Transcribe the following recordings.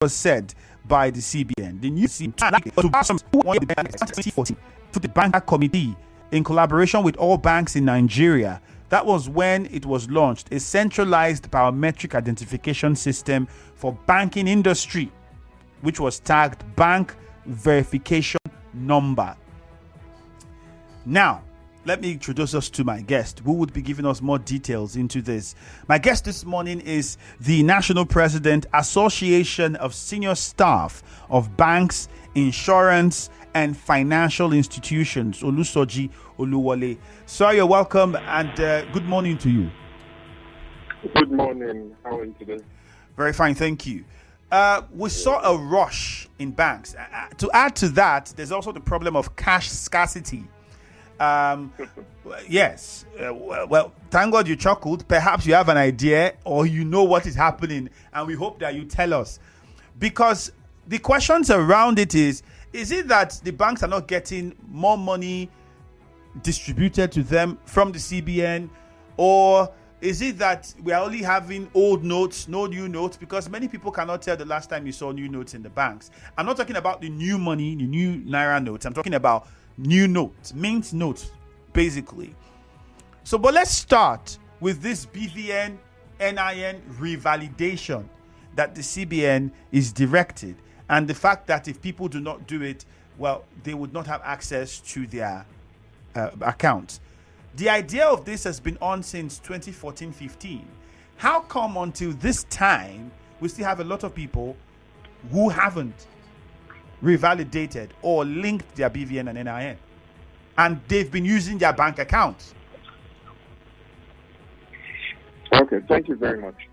was said by the CBN. The new CBN to the Banker Committee in collaboration with all banks in Nigeria. That was when it was launched, a centralized biometric identification system for banking industry, which was tagged Bank Verification Number. Now, let me introduce us to my guest, who would be giving us more details into this. My guest this morning is the National President, Association of Senior Staff of Banks, Insurance and Financial Institutions, Olusoji Oluwole. Sir, you're welcome and good morning to you. Good morning. How are you today? Very fine, thank you. We saw a rush in banks. To add to that, there's also the problem of cash scarcity. Yes. Well, thank God you chuckled. Perhaps you have an idea or you know what is happening, and we hope that you tell us. Because the questions around it is it that the banks are not getting more money distributed to them from the CBN, or is it that we are only having old notes, no new notes? Because many people cannot tell the last time you saw new notes in the banks. I'm not talking about the new money, the new Naira notes. I'm talking about new notes, mint notes, basically. So, but let's start with this BVN, NIN revalidation that the CBN is directed, and the fact that if people do not do it, well, they would not have access to their accounts. The idea of this has been on since 2014-15. How come until this time we still have a lot of people who haven't revalidated or linked their BVN and NIN, and they've been using their bank accounts? Okay, thank you very much.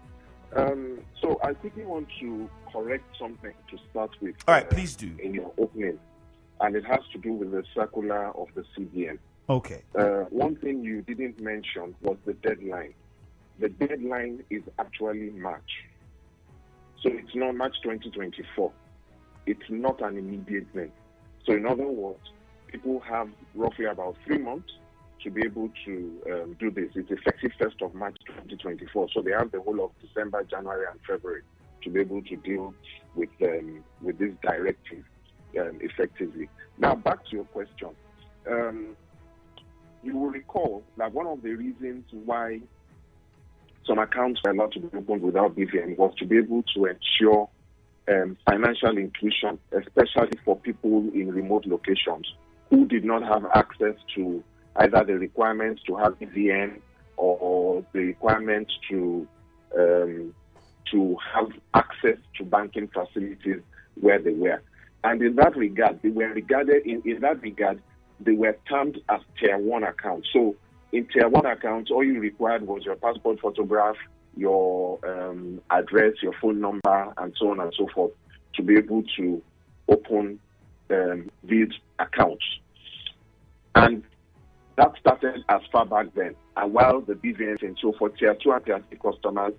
So I quickly want to correct something to start with. All right, please do. In your opening, and it has to do with the circular of the CBN. Okay. One thing you didn't mention was the deadline. The deadline is actually March. So it's not March 2024. It's not an immediate thing. So in other words, people have roughly about 3 months to be able to do this. It's effective 1st of March 2024. So they have the whole of December, January, and February to be able to deal with this directive effectively. Now, back to your question. You will recall that one of the reasons why some accounts were allowed to be opened without BVN was to be able to ensure financial inclusion, especially for people in remote locations who did not have access to either the requirements to have BVN or the requirements to have access to banking facilities where they were. And in that regard, they were regarded they were termed as Tier 1 accounts. So in Tier 1 accounts, all you required was your passport photograph, your address, your phone number, and so on and so forth to be able to open these accounts. And that started as far back then. And while the BVNs and so for Tier 2 and Tier 3 customers,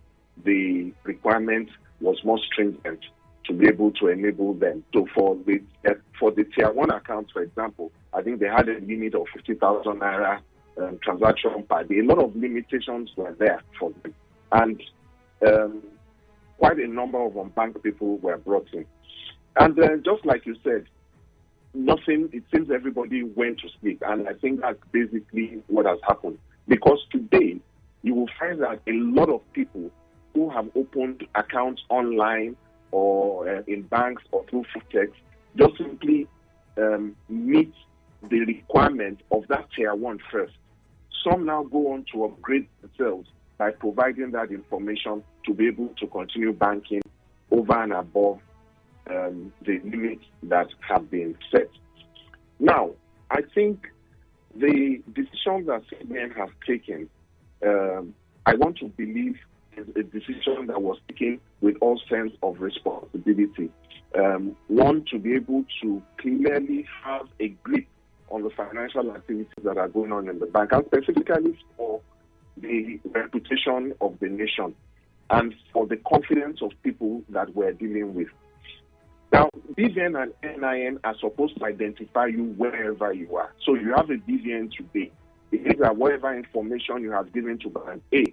the requirement was more stringent to be able to enable them. So for the Tier 1 accounts, for example, I think they had a limit of 50,000 Naira transaction per day. A lot of limitations were there for them. And quite a number of unbanked people were brought in. And just like you said, it seems everybody went to sleep. And I think that's basically what has happened. Because today, you will find that a lot of people who have opened accounts online or in banks or through fintechs just simply meet the requirement of that Tier 1 first. Some now go on to upgrade themselves by providing that information to be able to continue banking over and above the limits that have been set. Now, I think the decision that CBN has taken, I want to believe is a decision that was taken with all sense of responsibility. One, to be able to clearly have a grip on the financial activities that are going on in the bank, and specifically for the reputation of the nation and for the confidence of people that we're dealing with. Now, BVN and NIN are supposed to identify you wherever you are. So you have a BVN today. It means that whatever information you have given to Bank A,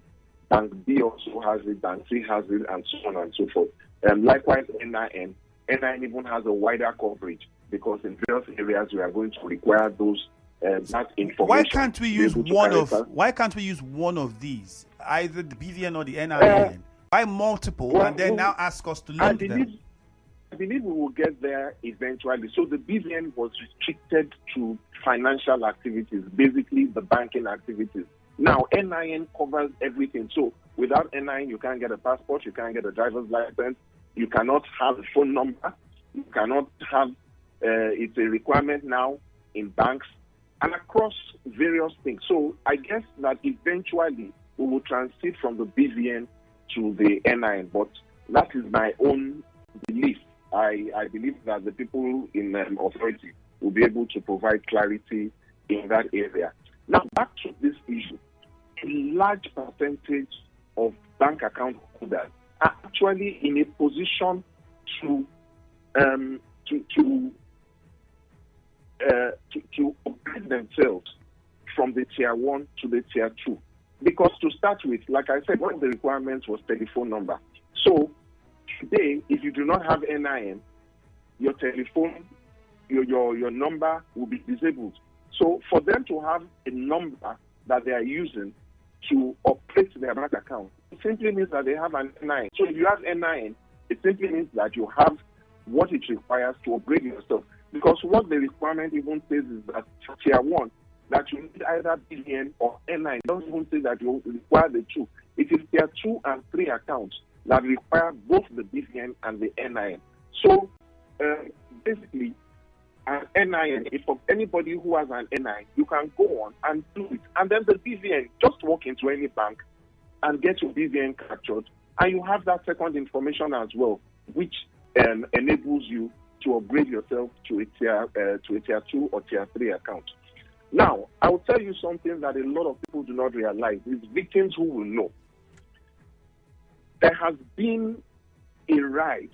Bank B also has it, Bank C has it, and so on and so forth. Likewise, NIN. NIN even has a wider coverage because in various areas we are going to require those that information. Why can't we use one of these, either the BVN or the NIN? Why multiple, and then now ask us to link them? I believe we will get there eventually. So the BVN was restricted to financial activities, basically the banking activities. Now, NIN covers everything. So without NIN, you can't get a passport, you can't get a driver's license, you cannot have a phone number, you cannot have, it's a requirement now in banks and across various things. So I guess that eventually we will transit from the BVN to the NIN, but that is my own belief. I believe that the people in authority will be able to provide clarity in that area. Now, back to this issue. A large percentage of bank account holders are actually in a position to upgrade themselves from the tier 1 to the tier 2. Because to start with, like I said, one of the requirements was telephone number. So today, if you do not have NIN, your telephone, your number will be disabled. So for them to have a number that they are using to operate their bank account, it simply means that they have an NIN. So if you have NIN, it simply means that you have what it requires to upgrade yourself. Because what the requirement even says is that tier 1, that you need either BVN or NIN. It doesn't even say that you require the two. It is tier 2 and 3 accounts that require both the BVN and the NIN. So basically, an NIN, if of anybody who has an NIN, you can go on and do it. And then the BVN, just walk into any bank and get your BVN captured, and you have that second information as well, which enables you to upgrade yourself to a tier 2 or tier 3 account. Now, I will tell you something that a lot of people do not realize. It's victims who will know. There has been a rise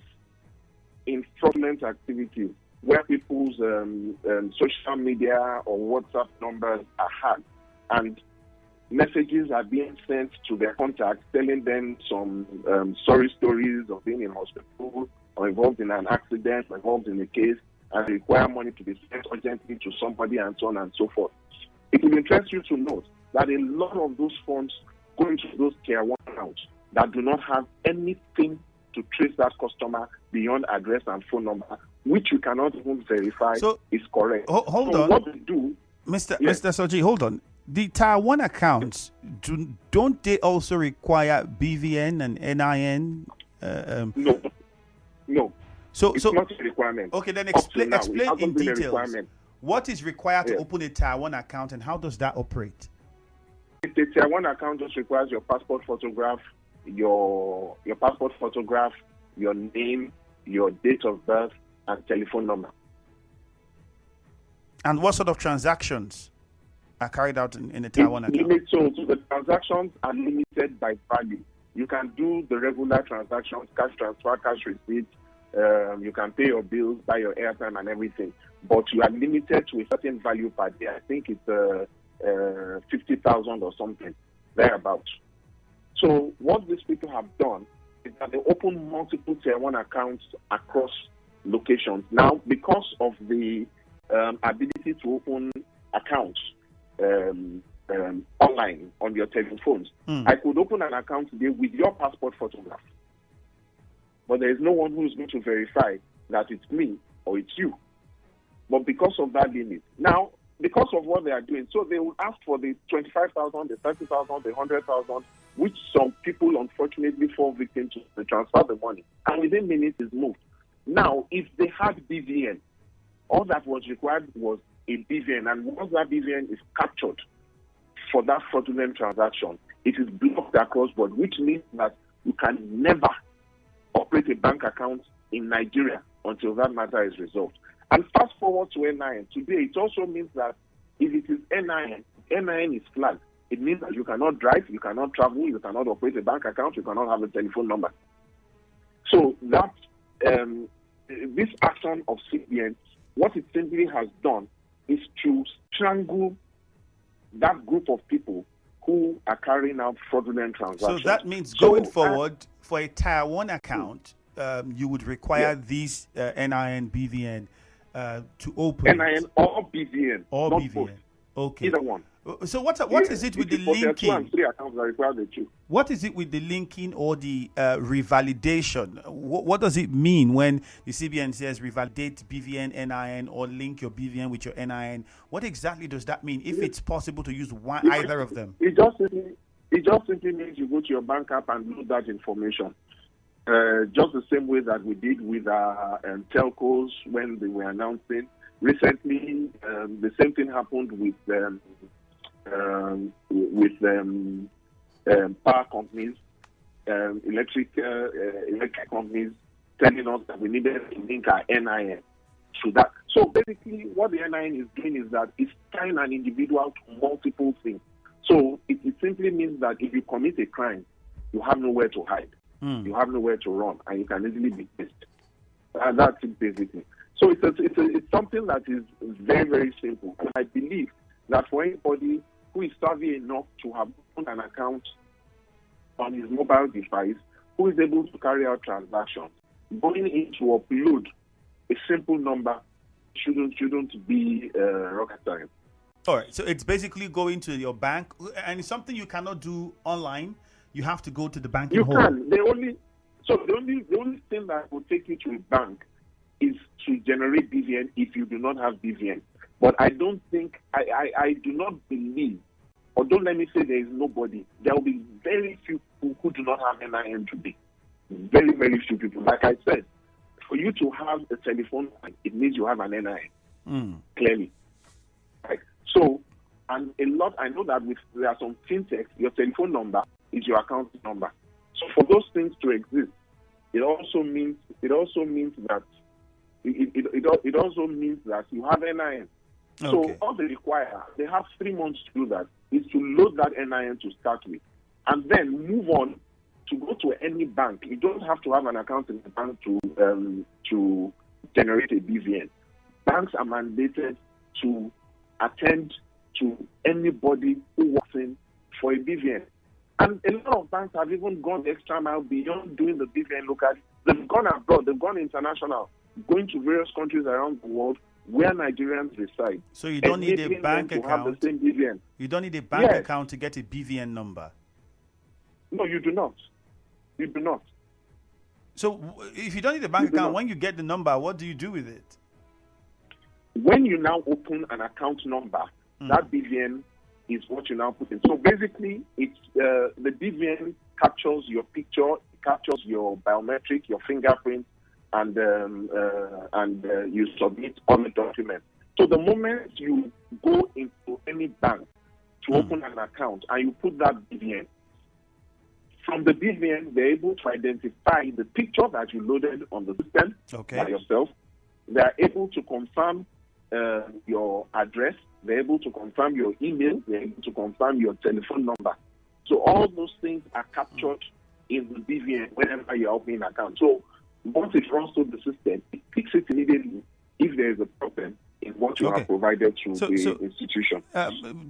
in fraudulent activities where people's social media or WhatsApp numbers are hacked, and messages are being sent to their contacts telling them some sorry stories of being in hospital or involved in an accident or involved in a case and require money to be sent urgently to somebody and so on and so forth. It will interest you to note that a lot of those funds go into those tier 1 accounts that do not have anything to trace that customer beyond address and phone number, which you cannot even verify is correct. Hold on. What we do, Mr. Soji, hold on. The tier 1 accounts, don't they also require BVN and NIN? No. So it's not a requirement. Okay, then explain in details what is required to open a tier 1 account and how does that operate? If the tier 1 account just requires your passport photograph, your passport photograph, your name, your date of birth, and telephone number. And what sort of transactions are carried out in a tier 1 account? So the transactions are limited by value. You can do the regular transactions, cash transfer, cash receipt. You can pay your bills, buy your airtime and everything. But you are limited to a certain value per day. I think it's 50,000 or something, thereabouts. So what these people have done is that they open multiple tier 1 accounts across locations. Now, because of the ability to open accounts online on your telephones, I could open an account today with your passport photograph. But there is no one who is going to verify that it's me or it's you. But because of that limit, now, because of what they are doing, so they will ask for the 25,000, the 30,000, the 100,000, which some people unfortunately fall victim to. They transfer the money, and within minutes is moved. Now, if they had BVN, all that was required was a BVN, and once that BVN is captured for that fraudulent transaction, it is blocked across board, which means that you can never operate a bank account in Nigeria until that matter is resolved. And fast forward to NIN. Today, it also means that if it is NIN is flagged. It means that you cannot drive, you cannot travel, you cannot operate a bank account, you cannot have a telephone number. So that this action of CBN, what it simply has done is to strangle that group of people who are carrying out fraudulent transactions. So that means going forward, for a tier 1 account, you would require these NIN, BVN to open NIN or BVN, or not BVN. both. Okay. Either one. So what is it with the There are 2 and linking? 3 accounts that require the 2. What is it with the linking or the revalidation? What does it mean when the CBN says revalidate BVN, NIN, or link your BVN with your NIN? What exactly does that mean? If it's possible to use either of them, It just simply means you go to your bank app and load that information. Just the same way that we did with our telcos when they were announcing. Recently, the same thing happened with power companies, electric companies, telling us that we needed to link our NIN to that. So basically, what the NIN is doing is that it's tying an individual to multiple things. So it simply means that if you commit a crime, you have nowhere to hide, you have nowhere to run, and you can easily be traced. And that's it basically. So it's something that is very, very simple. And I believe that for anybody who is savvy enough to have opened an account on his mobile device, who is able to carry out transactions, going in to upload a simple number shouldn't be rocket science. All right. So it's basically going to your bank, and it's something you cannot do online. You have to go to the banking You hall. can. The only thing that will take you to a bank is to generate BVN if you do not have BVN. But I don't think, I do not believe, or don't let me say there is nobody. There will be very few people who do not have NIN today. Very, very few people. Like I said, for you to have a telephone line, it means you have an NIN. Clearly. Right? So, and a lot, I know that there are some fintechs, your telephone number is your account number. So for those things to exist, it also means that it also means that you have NIN. So all they require, they have 3 months to do that, is to load that NIN to start with, and then move on to go to any bank. You don't have to have an account in the bank to generate a BVN. Banks are mandated to attend to anybody who walks in for a BVN. And a lot of banks have even gone the extra mile beyond doing the BVN locally. They've gone abroad, they've gone international, going to various countries around the world where Nigerians reside. So you don't need a bank account. Have the same BVN. You don't need a bank account to get a BVN number. No, you do not. You do not. So if you don't need a bank account, when you get the number, what do you do with it? When you now open an account number, that BVN is what you now put in. So basically, it's the BVN captures your picture, it captures your biometric, your fingerprint, and you submit all the documents. So the moment you go into any bank to open an account and you put that BVN, from the BVN, they're able to identify the picture that you loaded on the system by yourself. They're able to confirm your address. They're able to confirm your email. They're able to confirm your telephone number. So all those things are captured in the BVN whenever you're opening an account. So once it runs through the system, it picks it immediately if there is a problem in what you have provided to the institution.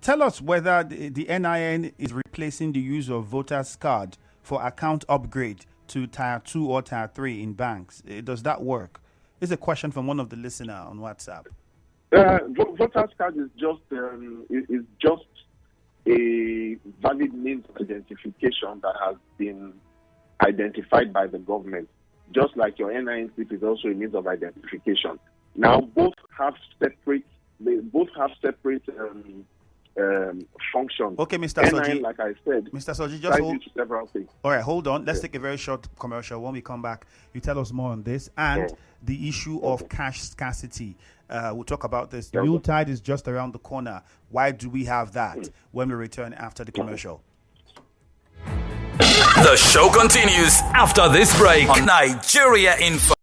Tell us whether the NIN is replacing the use of voters' card for account upgrade to Tier 2 or Tier 3 in banks. Does that work? It's a question from one of the listeners on WhatsApp. Voters' card is just a valid means of identification that has been identified by the government. Just like your NIN slip is also a means of identification. Now, both have separate functions. Okay, Mr. Soji. NIN, like I said, Mr. Soji, just hold. Several things. All right, hold on. Let's take a very short commercial. When we come back, you tell us more on this and the issue of cash scarcity. We'll talk about this. Yuletide is just around the corner. Why do we have that? When we return after the commercial. The show continues after this break on Nigeria Info.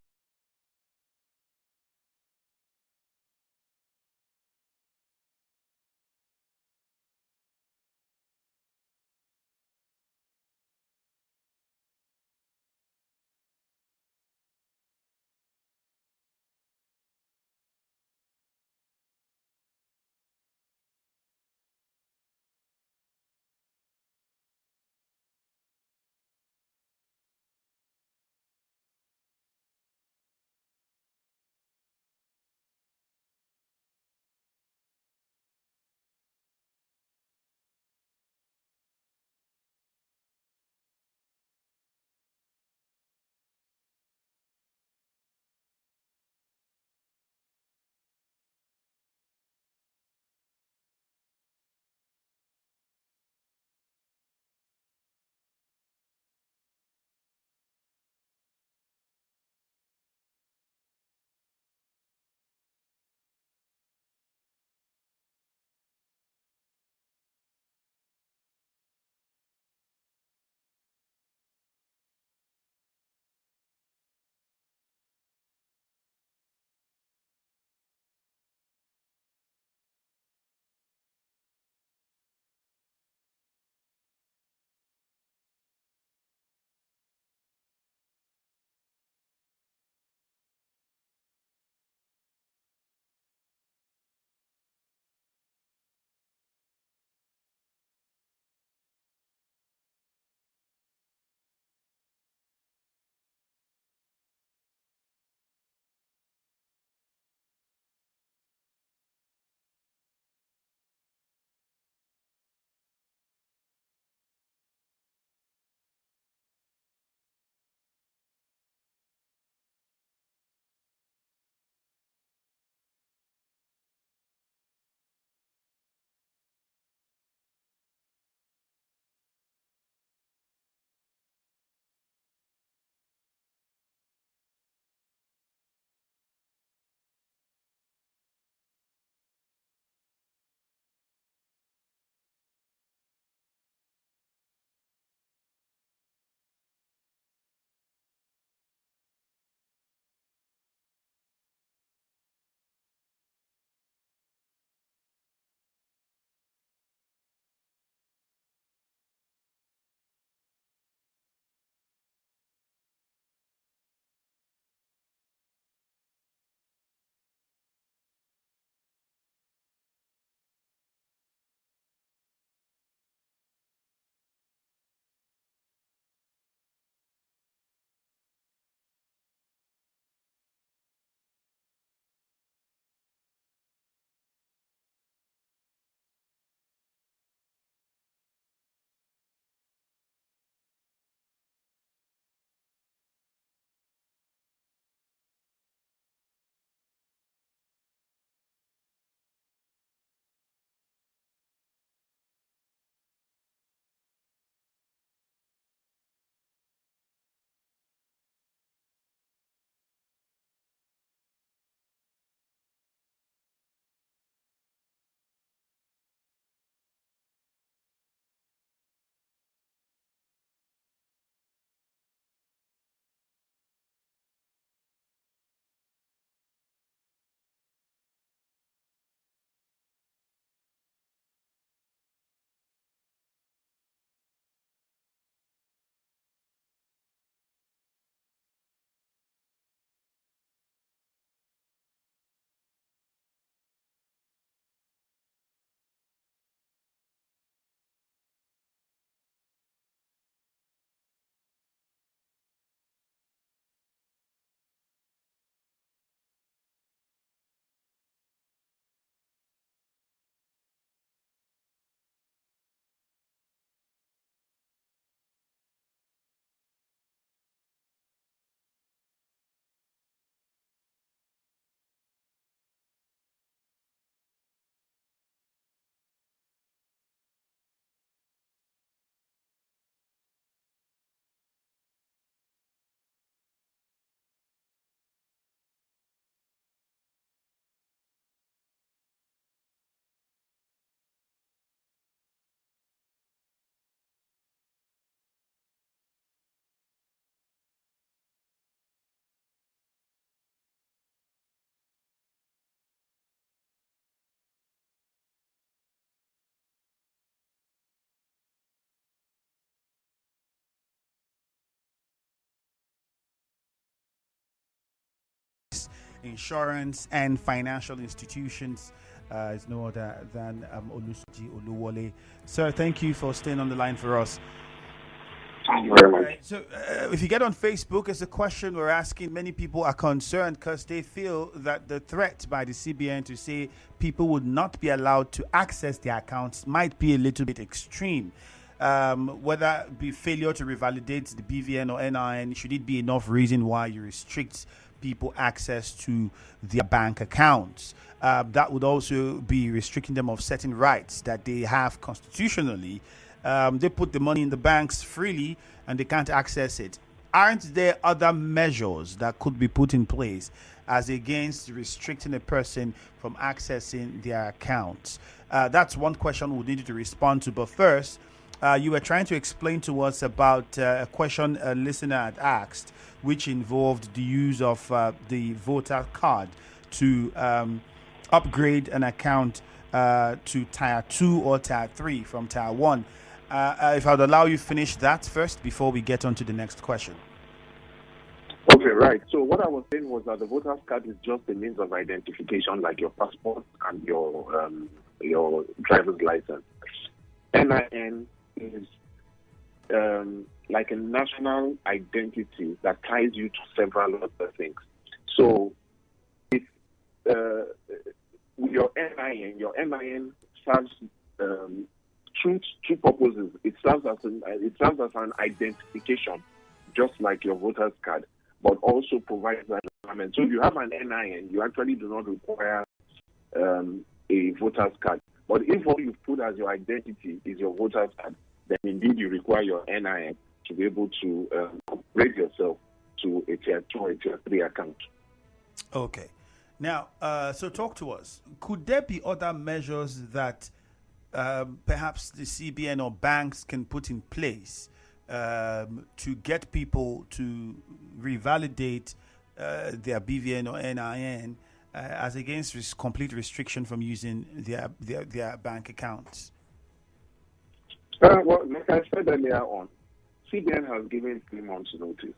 insurance, and financial institutions. Is no other than Olusoji Oluwole. Sir, thank you for staying on the line for us. Thank you very much. Right, so if you get on Facebook, it's a question we're asking. Many people are concerned because they feel that the threat by the CBN to say people would not be allowed to access their accounts might be a little bit extreme. Whether it be failure to revalidate the BVN or NIN, should it be enough reason why you restrict people access to their bank accounts? That would also be restricting them of certain rights that they have constitutionally. They put the money in the banks freely and they can't access it. Aren't there other measures that could be put in place as against restricting a person from accessing their accounts? That's one question we need you to respond to. But first, you were trying to explain to us about a question a listener had asked, which involved the use of the voter card to upgrade an account to Tier 2 or Tier 3 from Tier 1. If I would allow you finish that first before we get on to the next question. Okay, right. So what I was saying was that the voter's card is just a means of identification, like your passport and your driver's license. NIN is like a national identity that ties you to several other things. So if with your NIN serves two purposes. It serves as an identification, just like your voter's card, but also provides that environment. So if you have an NIN, you actually do not require a voter's card. But if all you put as your identity is your voter's card, then indeed you require your NIN to be able to upgrade yourself to a Tier 2 or a Tier 3 account. Okay. Now, so talk to us. Could there be other measures that perhaps the CBN or banks can put in place to get people to revalidate their BVN or NIN as against complete restriction from using their bank accounts? Well, like I said earlier on, CBN has given 3 months' notice.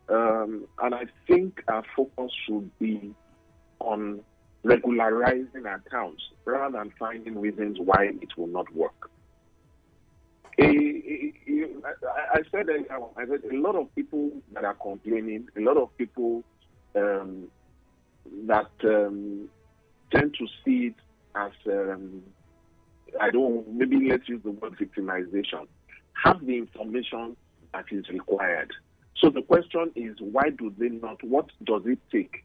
And I think our focus should be on regularizing accounts rather than finding reasons why it will not work. I said a lot of people that are complaining, a lot of people that tend to see it as, maybe let's use the word victimization, have the information that is required. So the question is, why do they not? What does it take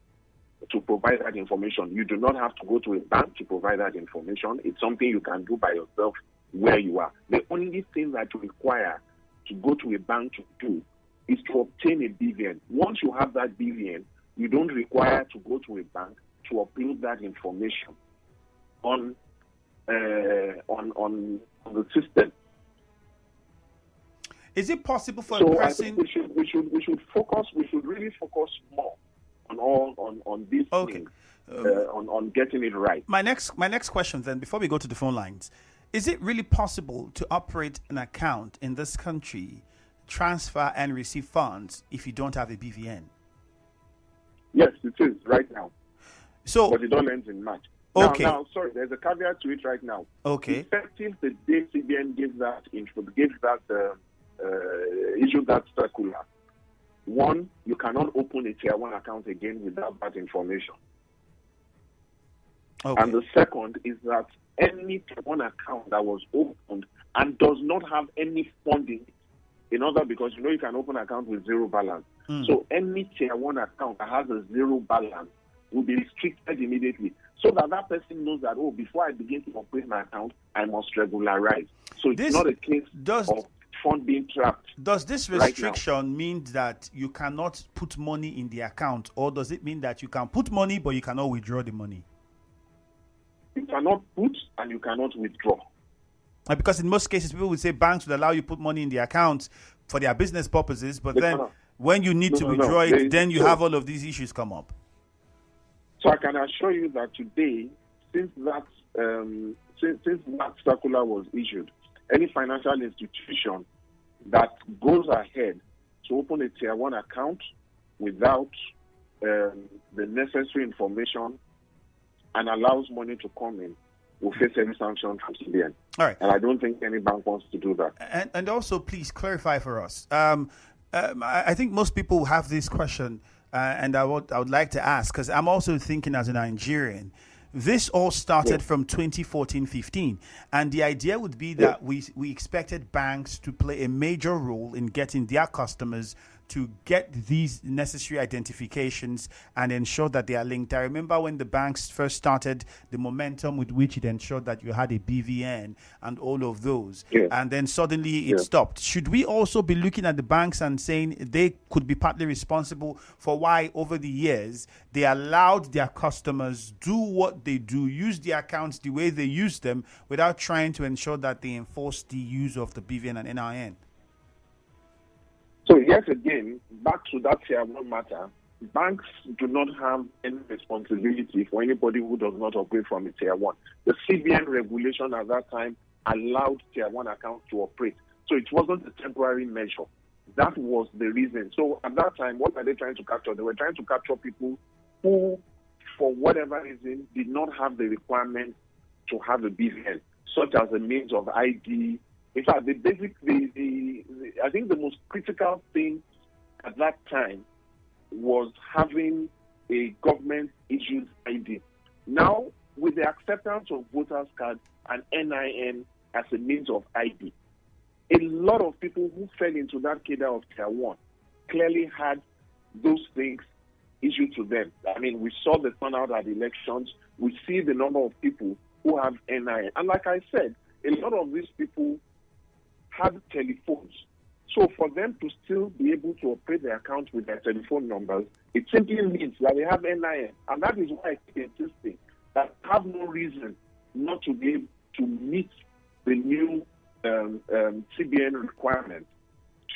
to provide that information? You do not have to go to a bank to provide that information. It's something you can do by yourself where you are. The only thing that you require to go to a bank to do is to obtain a BVN. Once you have that BVN, you don't require to go to a bank to upload that information on the system. Is it possible for a person? I think we should really focus more on this thing, on getting it right. My next question then, before we go to the phone lines, is it really possible to operate an account in this country, transfer and receive funds if you don't have a BVN? Yes, it is right now. So, but it all ends in March. Okay. Now, sorry, there's a caveat to it right now. Okay. Effective the day CBN issued that circular. One, you cannot open a Tier 1 account again without that information. Okay. And the second is that any Tier 1 account that was opened and does not have any funding, because you can open an account with zero balance. So any Tier 1 account that has a zero balance will be restricted immediately, so that person knows that, before I begin to operate my account, I must regularize. So it's not a case of fund being trapped. Does this restriction mean that you cannot put money in the account, or does it mean that you can put money but you cannot withdraw the money? You cannot put and you cannot withdraw. Because in most cases, people would say banks would allow you put money in the account for their business purposes, but then when you need to withdraw it, then you have all of these issues come up. So I can assure you that today, since that circular was issued, any financial institution that goes ahead to open a Tier 1 account without the necessary information and allows money to come in will face any sanction from CBN. All right. And I don't think any bank wants to do that. And also, please clarify for us. I think most people have this question, and I would like to ask, because I'm also thinking as a Nigerian. This all started from 2014-15, and the idea would be that we expected banks to play a major role in getting their customers to get these necessary identifications and ensure that they are linked. I remember when the banks first started, the momentum with which it ensured that you had a BVN and all of those, and then suddenly it stopped. Should we also be looking at the banks and saying they could be partly responsible for why over the years they allowed their customers do what they do, use the accounts the way they use them without trying to ensure that they enforce the use of the BVN and NIN? So, yes, again, back to that Tier 1 matter, banks do not have any responsibility for anybody who does not operate from a Tier 1. The CBN regulation at that time allowed Tier 1 accounts to operate. So it wasn't a temporary measure. That was the reason. So at that time, what were they trying to capture? They were trying to capture people who, for whatever reason, did not have the requirement to have a BVN, such as a means of ID. In fact, I think the most critical thing at that time was having a government-issued ID. Now, with the acceptance of voters' cards and NIN as a means of ID, a lot of people who fell into that cadre of Tier 1 clearly had those things issued to them. I mean, we saw the turnout at elections. We see the number of people who have NIN. And like I said, a lot of these people had telephones. So for them to still be able to operate their account with their telephone numbers, it simply means that they have NIN. And that is why I keep insisting that have no reason not to be able to meet the new CBN requirement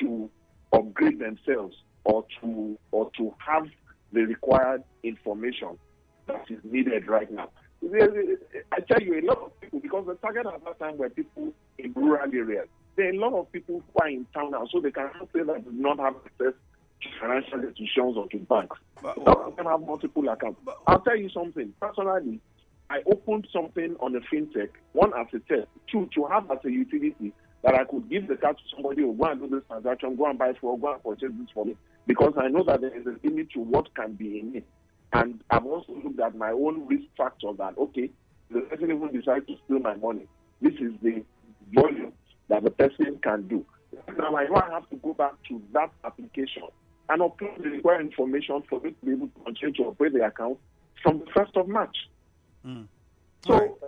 to upgrade themselves or to have the required information that is needed right now. I tell you, a lot of people, because the target at that time were people in rural areas. There are a lot of people who are in town now, so they cannot say that they do not have access to financial institutions or to banks. Some of them have multiple accounts. I'll tell you something. Personally, I opened something on the fintech, one as a test, two, to have as a utility that I could give the card to somebody who go and do this transaction, go and buy for, go and purchase this for me, because I know that there is a limit to what can be in it. And I've also looked at my own risk factor that, okay, the person even decides to steal my money. This is the volume that the person can do. Now I know I have to go back to that application and upload the required information for me to be able to continue to operate the account from the 1st of March. So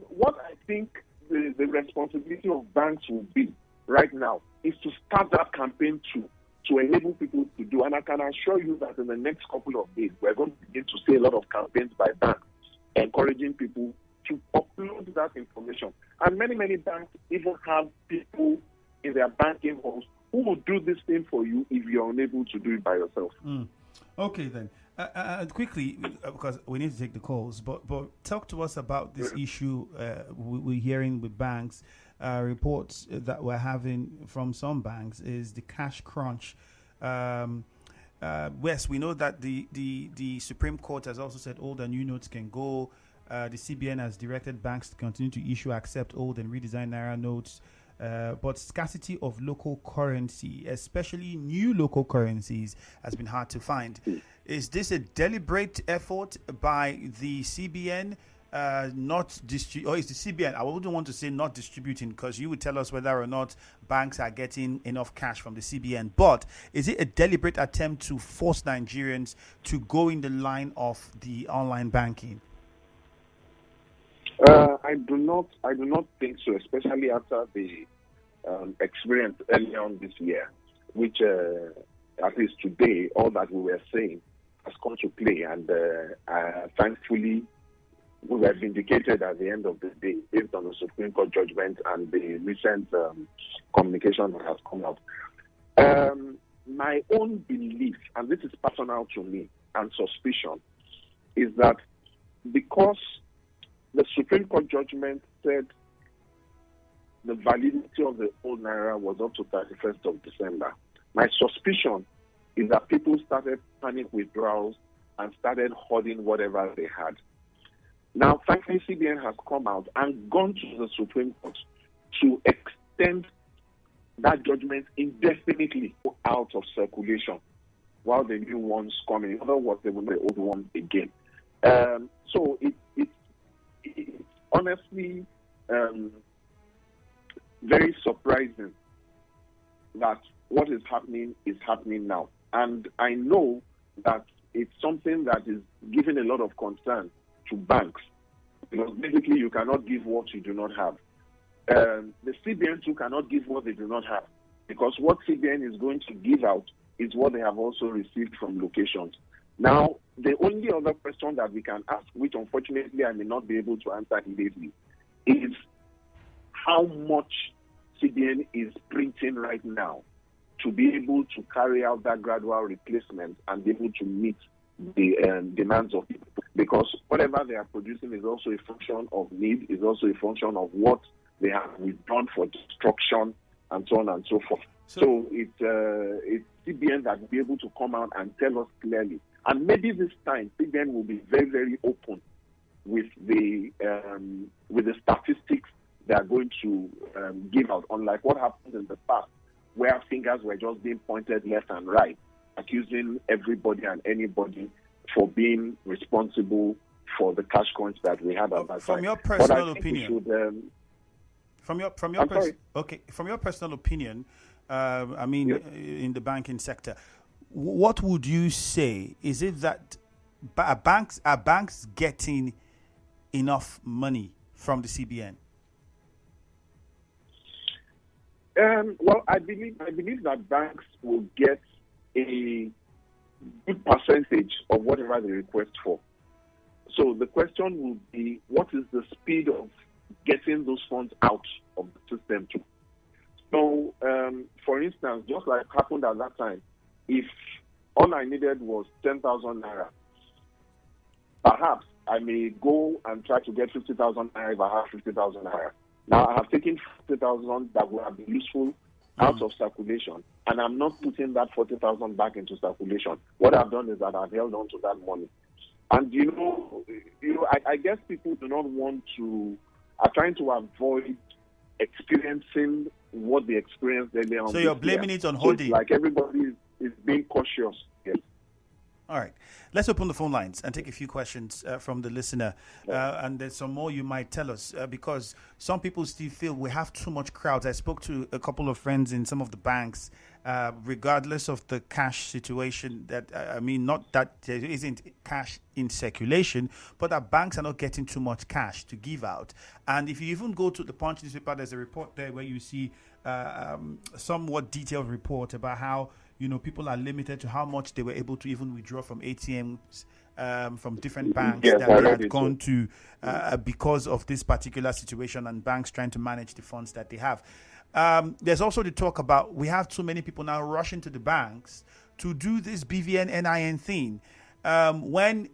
what I think the responsibility of banks will be right now is to start that campaign to enable people to do. And I can assure you that in the next couple of days, we're going to begin to see a lot of campaigns by banks encouraging people to upload that information. And many, many banks even have people in their banking halls who will do this thing for you if you're unable to do it by yourself. Okay, then. Quickly, because we need to take the calls, but talk to us about this issue we're hearing with banks. Reports that we're having from some banks is the cash crunch. Wes, we know that the Supreme Court has also said old and new notes can go. The CBN has directed banks to continue to issue, accept old and redesigned Naira notes. But scarcity of local currency, especially new local currencies, has been hard to find. Is this a deliberate effort by the CBN not distribute, or is the CBN, I wouldn't want to say not distributing, because you would tell us whether or not banks are getting enough cash from the CBN, but is it a deliberate attempt to force Nigerians to go in the line of the online banking? I do not think so, especially after the experience earlier on this year, which at least today, all that we were saying has come to play, and thankfully we were vindicated at the end of the day based on the Supreme Court judgment and the recent communication that has come out. My own belief, and this is personal to me, and suspicion, is that because the Supreme Court judgment said the validity of the old Naira was up to 31st of December, my suspicion is that people started panic withdrawals and started hoarding whatever they had. Now, thankfully, CBN has come out and gone to the Supreme Court to extend that judgment indefinitely out of circulation while the new ones come in. In other words, they will the old ones again. So it's honestly very surprising that what is happening now. And I know that it's something that is giving a lot of concern to banks, because basically you cannot give what you do not have. The CBN too cannot give what they do not have, because what CBN is going to give out is what they have also received from locations. Now, the only other question that we can ask, which unfortunately I may not be able to answer immediately, is how much CBN is printing right now to be able to carry out that gradual replacement and be able to meet the demands of people. Because whatever they are producing is also a function of need, is also a function of what they have withdrawn for destruction, and so on and so forth. So it's CBN that will be able to come out and tell us clearly. And maybe this time CBN will be very, very open with the statistics they are going to give out, unlike what happened in the past, where fingers were just being pointed left and right, accusing everybody and anybody for being responsible for the cash crunch that we had at that time. From your personal opinion, from your personal opinion, I mean, in the banking sector, what would you say? Is it that are banks getting enough money from the CBN? Well, I believe that banks will get a good percentage of whatever they request for. So the question will be, what is the speed of getting those funds out of the system too? So, for instance, just like happened at that time, if all I needed was 10,000 naira, perhaps I may go and try to get 50,000 naira if I have 50,000 naira. Now, I have taken 50,000 that would have been useful out of circulation, and I'm not putting that 40,000 back into circulation. What I've done is that I've held on to that money. And, I guess people do not are trying to avoid experiencing what they experienced earlier on. So you're blaming it on hoarding. Like everybody is being cautious. Yes. All right. Let's open the phone lines and take a few questions from the listener. And there's some more you might tell us, because some people still feel we have too much crowds. I spoke to a couple of friends in some of the banks, regardless of the cash situation, that not that there isn't cash in circulation, but that banks are not getting too much cash to give out. And if you even go to the Punch newspaper, there's a report there where you see somewhat detailed report about how people are limited to how much they were able to even withdraw from ATMs from different banks that they had gone to because of this particular situation, and banks trying to manage the funds that they have. There's also the talk about we have too many people now rushing to the banks to do this BVN NIN thing. Can't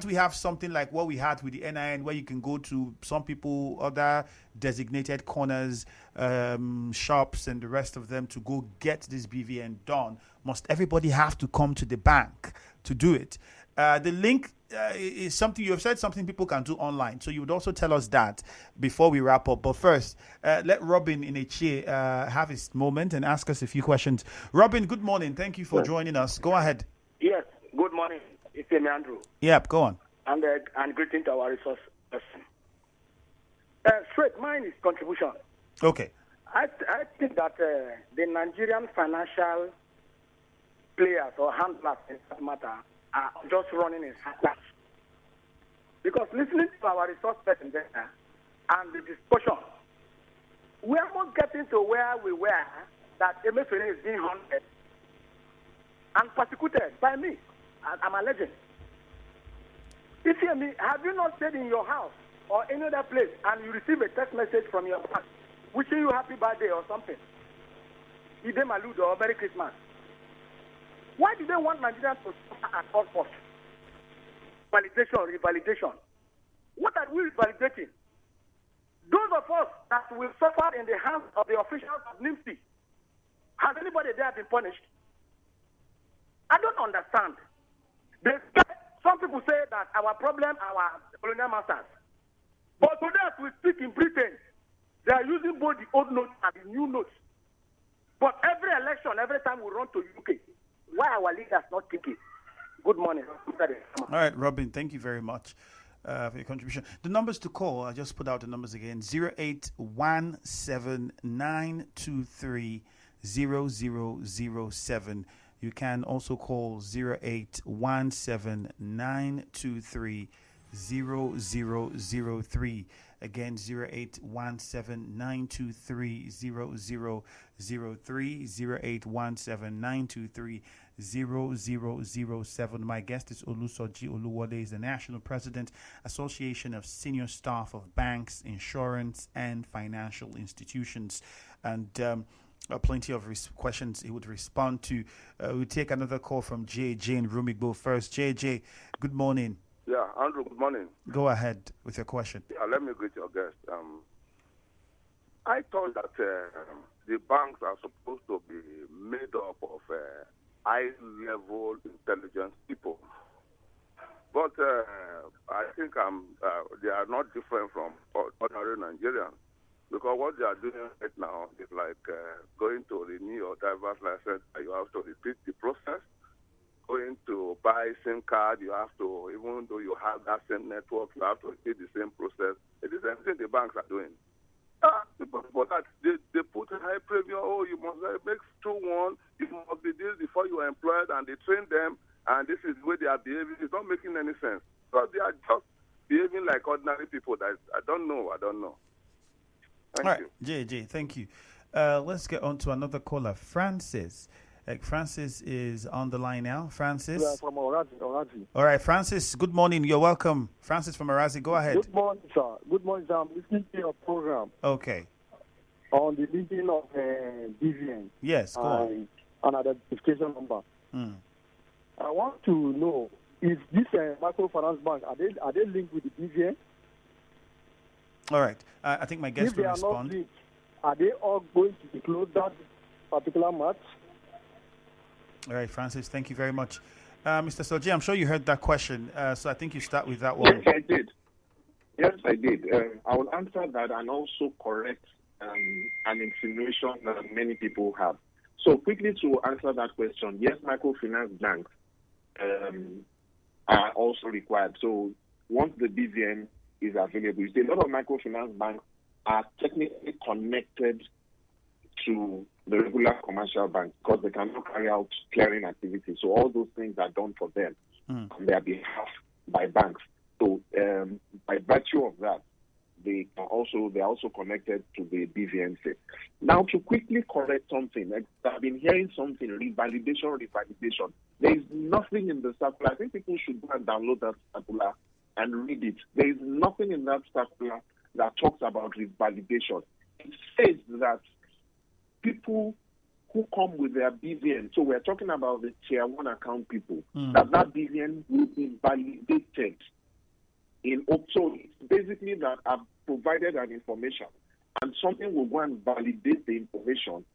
we have something like what we had with the NIN, where you can go to some people, other designated corners, shops, and the rest of them to go get this BVN done? Must everybody have to come to the bank to do it? The link is something you have said, something people can do online. So you would also tell us that before we wrap up. But first, let Robin in a chair have his moment and ask us a few questions. Robin, good morning. Thank you for joining us. Go ahead. Yes. Good morning. It's Andrew. Yep, go on. And greeting to our resource person. Straight, mine is contribution. Okay. I think that the Nigerian financial players or handlers in that matter are just running in circles. Because listening to our resource person there and the discussion, we are not getting to where we were that MFN is being hunted and persecuted by me. I'm a legend. You see me, have you not stayed in your house or any other place and you receive a text message from your bank wishing you happy birthday or something? Ide Maludo or Merry Christmas. Why do they want Nigerians to suffer at all costs? Validation, revalidation. What are we revalidating? Those of us that will suffer in the hands of the officials of NIMSI, has anybody there been punished? I don't understand. Some people say that our problem, our colonial masters. But today, as we speak in Britain, they are using both the old notes and the new notes. But every election, every time we run to UK, why our leaders not taking? Good morning. All right, Robin, thank you very much for your contribution. The numbers to call, I just put out the numbers again, 08179230007. You can also call 08179230003. Again, 08179230003, 08179230007. My guest is Olusoji Oluwole. Is the National President, Association of Senior Staff of Banks, Insurance, and Financial Institutions. And plenty of questions he would respond to. We'll take another call from JJ in Rumigbo first. JJ, good morning. Yeah, Andrew, good morning. Go ahead with your question. Let me greet your guest. I thought that the banks are supposed to be made up of high-level intelligence people. But I think they are not different from ordinary Nigerians. Because what they are doing right now is like going to renew your driver's license, you have to repeat the process. Going to buy SIM card, you have to, even though you have that same network, you have to repeat the same process. It is the same thing the banks are doing. But that they put a high premium. Oh, you must make 2-1. You must be this before you are employed, and they train them. And this is the way they are behaving. It's not making any sense. Because they are just behaving like ordinary people. That I don't know. Thank you. JJ, thank you. Let's get on to another caller, Francis. Francis is on the line now. Francis? Yeah, from Orazi. All right, Francis, good morning. You're welcome. Francis from Orazi, go ahead. Good morning, sir. I'm listening to your program. Okay. On the linking of BVN. Yes, go on. And identification number. I want to know, is this microfinance bank, are they linked with the BVN? All right. I think my guest will respond. Not linked, are they all going to close that particular match? All right, Francis, thank you very much. Mr. Soji, I'm sure you heard that question, so I think you start with that one. Yes, I did. I will answer that and also correct an insinuation that many people have. So quickly to answer that question, yes, microfinance banks are also required. So once the BVN is available, you see a lot of microfinance banks are technically connected to the regular commercial banks because they cannot carry out clearing activities. So all those things are done for them on their behalf by banks. So by virtue of that, they are also connected to the BVN. Now, to quickly correct something, I've been hearing something, revalidation. There is nothing in the circular. I think people should go and download that circular and read it. There is nothing in that circular that talks about revalidation. It says that people who come with their BVN, so we're talking about the Tier 1 account people, that BVN will be validated. So it's basically that I've provided an information and something will go and validate the information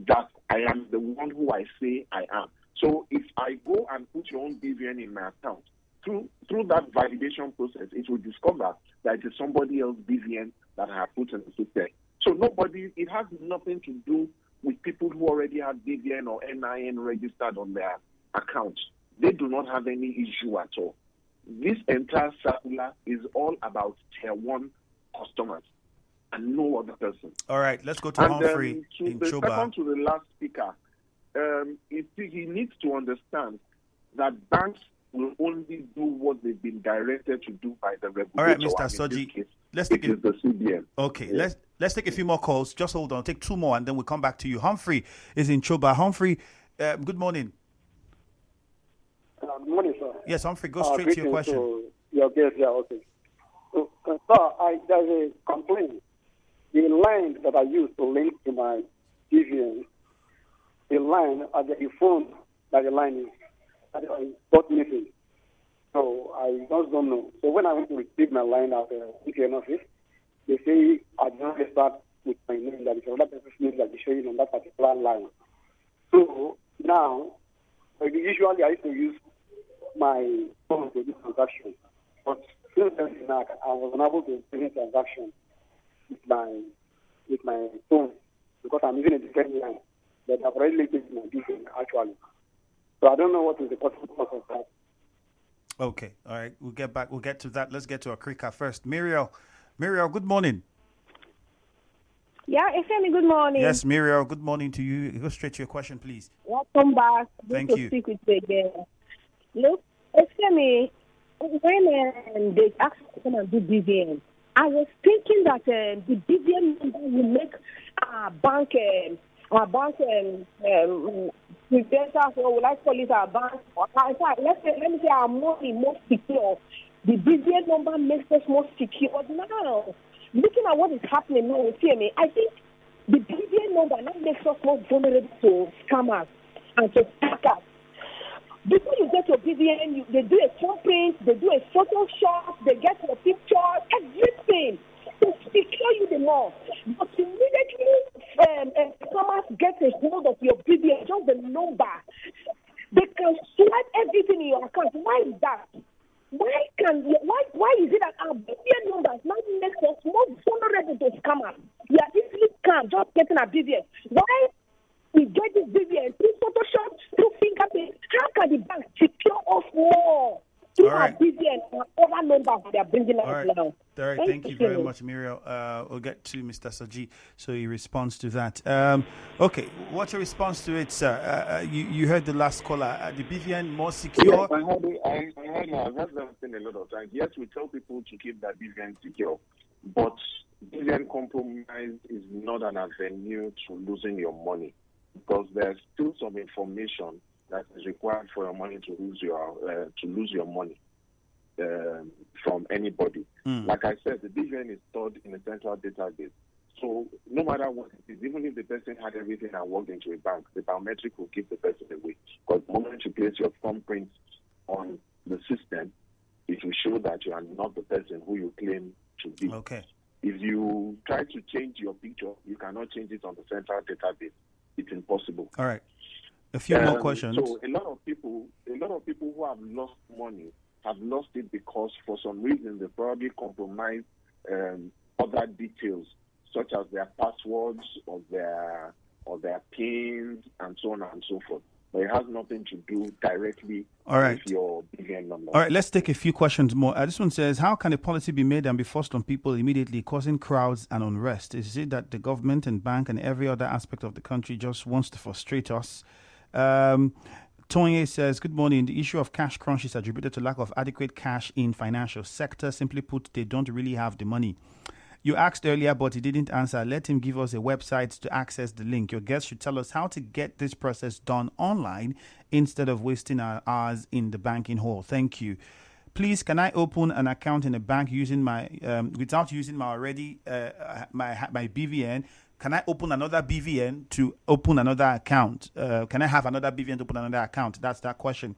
that I am the one who I say I am. So if I go and put your own BVN in my account, through that validation process, it will discover that it is somebody else's BVN that I have put in the system. So it has nothing to do with people who already have BVN or NIN registered on their accounts. They do not have any issue at all. This entire circular is all about Tier 1 customers and no other person. All right, let's go to Humphrey in Choba. Second to the last speaker, he needs to understand that banks will only do what they've been directed to do by the regulator. All right, Mr. Soji, let's take the CBN. Okay, yes. Let's take a few more calls. Just hold on, take 2 more, and then we'll come back to you. Humphrey is in Choba. Humphrey, good morning. Good morning, sir. Yes, Humphrey, go straight to your question. Your guest, yeah, okay. So, sir, there's a complaint. The line that I use to link to my BVN, the line at the phone that the line is, I got missing. So I just don't know. So when I went to receive my line at the BVN office, they say I don't start with my name, that is another person's name that is showing on that particular line. So now, usually I used to use my phone to do transaction. But since then, I was unable to do any transaction with my phone because I'm using a different line. But I've already linked it to my BVN actually. So I don't know what is the possible cause of that. Okay, all right. We'll get back. We'll get to that. Let's get to Africa first. Muriel, good morning. Yeah, Efemi, good morning. Yes, Muriel, good morning to you. Go straight to your question, please. Welcome back. Thank Good you. to speak with you again. Look, Efemi, when they asked to come and do BVN, I was thinking that the BVN number will make our bank presenters, or would I call it our bank, let me say our money more secure. The BVN number makes us more secure. But now, looking at what is happening now with CMA, I think the BVN number now makes us more vulnerable to scammers and to hackers. Before you get your BVN, they do a thumbprint, they do a Photoshop, they get your picture, everything to secure you the more. But immediately, scammers get a hold of your BVN, just the number. They can swipe everything in your account. Why is that? Why is it that our BVN numbers now makes us more vulnerable to scammers? We are easily scammed just getting a BVN. Why we get this BVN through Photoshop, through fingerprint? How can the bank secure us more through our BVN and other numbers they are bringing us now? All right, thank you very much, Muriel. We'll get to Mr. Soji, so he responds to that. Okay, what's your response to it, sir? You heard the last caller. The BVN more secure? Yes, I heard that thing a lot of times. Yes, we tell people to keep that BVN secure, but BVN compromise is not an avenue to losing your money, because there's still some information that is required for your money to lose your money from anybody. Like I said, the BVN is stored in a central database. So no matter what it is, even if the person had everything and walked into a bank, the biometric will give the person away. Because the moment you place your thumbprint on the system, it will show that you are not the person who you claim to be. Okay. If you try to change your picture, you cannot change it on the central database. It's impossible. All right. A few more questions. So a lot of people who have lost money have lost it because for some reason they probably compromise other details, such as their passwords or their PINs and so on and so forth. But it has nothing to do directly with your BVN number. All right, let's take a few questions more. This one says, how can a policy be made and be forced on people immediately, causing crowds and unrest? Is it that the government and bank and every other aspect of the country just wants to frustrate us? Tony says, good morning. The issue of cash crunch is attributed to lack of adequate cash in financial sector. Simply put, they don't really have the money. You asked earlier, but he didn't answer. Let him give us a website to access the link. Your guest should tell us how to get this process done online instead of wasting our hours in the banking hall. Thank you. Please, can I open an account in a bank using my without using my already my BVN? Can I open another BVN to open another account? Can I have another BVN to open another account? That's that question.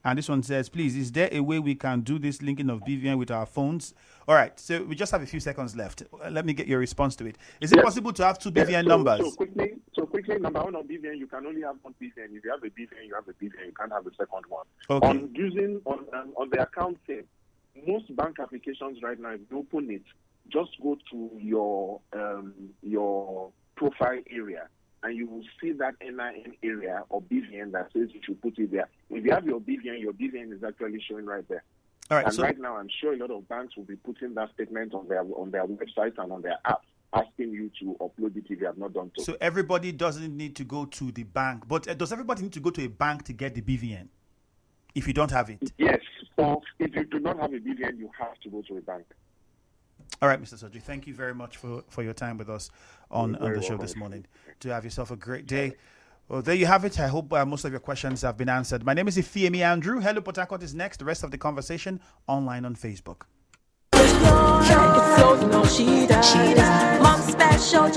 And this one says, please, is there a way we can do this linking of BVN with our phones? All right, so we just have a few seconds left. Let me get your response to it. Is it possible to have two BVN numbers? So quickly, number one on BVN, you can only have one BVN. If you have a BVN, you have a BVN. You can't have a second one. Okay. On the account thing, most bank applications right now, if you open it, just go to your profile area, and you will see that NIN area or BVN that says you should put it there. If you have your BVN is actually showing right there. All right. And right now, I'm sure a lot of banks will be putting that statement on their website and on their app, asking you to upload it if you have not done so. So everybody doesn't need to go to the bank, but does everybody need to go to a bank to get the BVN if you don't have it? Yes. So if you do not have a BVN, you have to go to a bank. All right, Mr. Soji, thank you very much for your time with us on the show this morning. To have yourself a great day. Well, there you have it. I hope most of your questions have been answered. My name is Ifeemi Andrew. Hello, Port Harcourt is next. The rest of the conversation online on Facebook. Mom special